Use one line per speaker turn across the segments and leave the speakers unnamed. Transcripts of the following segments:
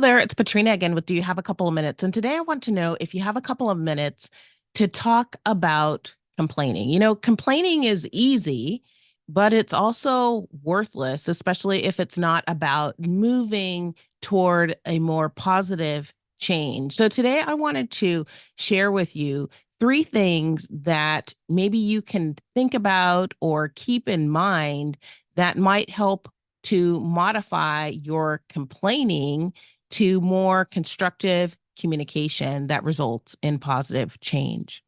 there, it's Patrina again with Do You Have a Couple of Minutes? And today I want to know if you have a couple of minutes to talk about complaining. Complaining is easy, but it's also worthless, especially if it's not about moving toward a more positive change. So today I wanted to share with you three things that maybe you can think about or keep in mind that might help to modify your complaining to more constructive communication that results in positive change.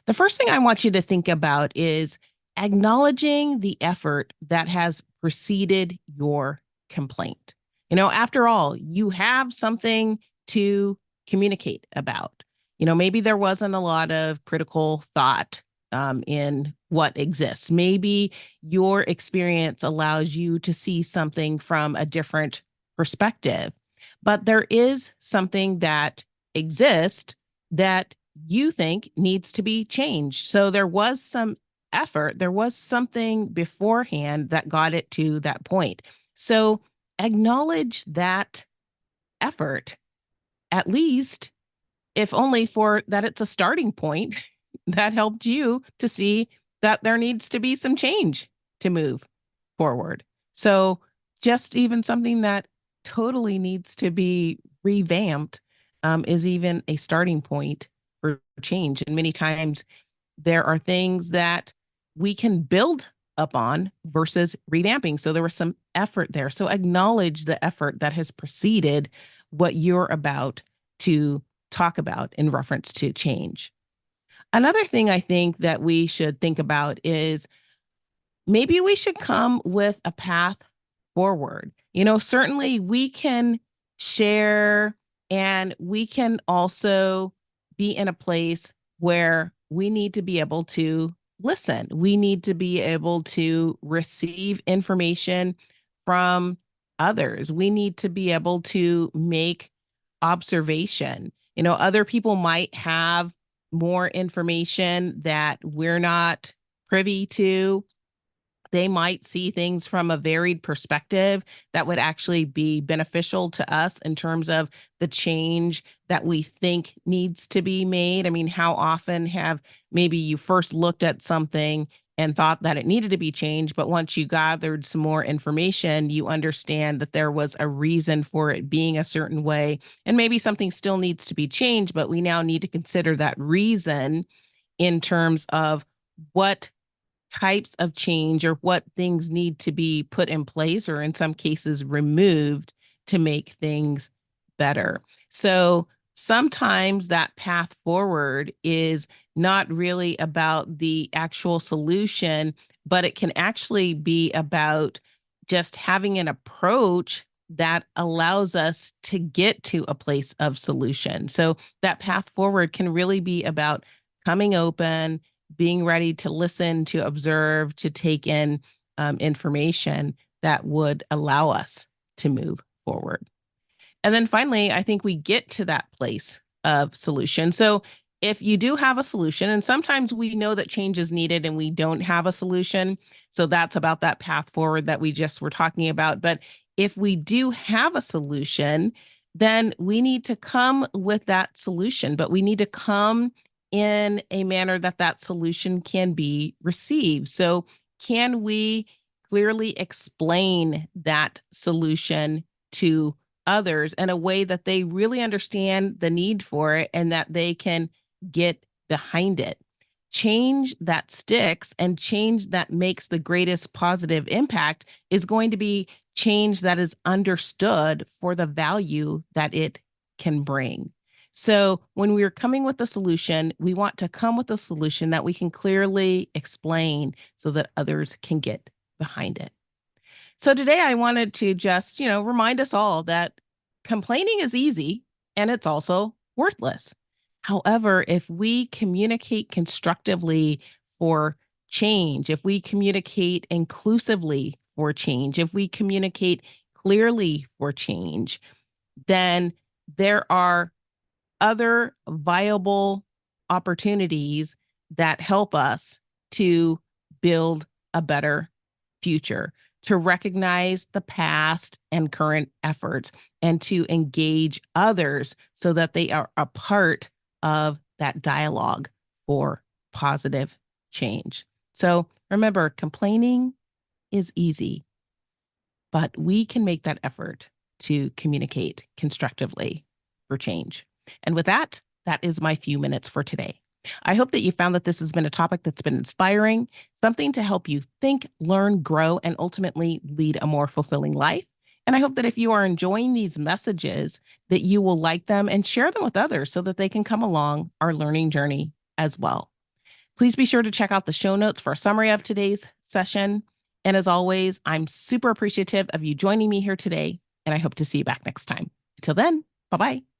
The first thing I want you to think about is acknowledging the effort that has preceded your complaint. After all, you have something to communicate about. Maybe there wasn't a lot of critical thought in what exists. Maybe your experience allows you to see something from a different perspective, but there is something that exists that you think needs to be changed. So there was some effort, there was something beforehand that got it to that point. So acknowledge that effort, at least, if only for that it's a starting point that helped you to see that there needs to be some change to move forward. So just even something that totally needs to be revamped is even a starting point for change. And many times there are things that we can build upon versus revamping. So there was some effort there. So acknowledge the effort that has preceded what you're about to talk about in reference to change. Another thing I think that we should think about is maybe we should come with a path forward. Certainly we can share and we can also be in a place where we need to be able to listen. We need to be able to receive information from others. We need to be able to make observation. Other people might have more information that we're not privy to. They might see things from a varied perspective that would actually be beneficial to us in terms of the change that we think needs to be made. I mean, how often have maybe you first looked at something and thought that it needed to be changed, but once you gathered some more information, you understand that there was a reason for it being a certain way, and maybe something still needs to be changed, but we now need to consider that reason in terms of what types of change or what things need to be put in place or in some cases removed to make things better. So sometimes that path forward is not really about the actual solution, but it can actually be about just having an approach that allows us to get to a place of solution. So that path forward can really be about coming open, being ready to listen, to observe, to take in information that would allow us to move forward. And then finally, I think we get to that place of solution. So if you do have a solution, and sometimes we know that change is needed and we don't have a solution, so that's about that path forward that we just were talking about. But if we do have a solution, then we need to come with that solution, but we need to come in a manner that that solution can be received. So can we clearly explain that solution to others in a way that they really understand the need for it and that they can get behind it? Change that sticks and change that makes the greatest positive impact is going to be change that is understood for the value that it can bring. So when we're coming with a solution, we want to come with a solution that we can clearly explain so that others can get behind it. So today I wanted to just, remind us all that complaining is easy and it's also worthless. However, if we communicate constructively for change, if we communicate inclusively for change, if we communicate clearly for change, then there are other viable opportunities that help us to build a better future, to recognize the past and current efforts and to engage others so that they are a part of that dialogue for positive change. So remember, complaining is easy, but we can make that effort to communicate constructively for change. And with that, that is my few minutes for today. I hope that you found that this has been a topic that's been inspiring, something to help you think, learn, grow, and ultimately lead a more fulfilling life. And I hope that if you are enjoying these messages, that you will like them and share them with others so that they can come along our learning journey as well. Please be sure to check out the show notes for a summary of today's session. And as always, I'm super appreciative of you joining me here today, and I hope to see you back next time. Until then, bye-bye.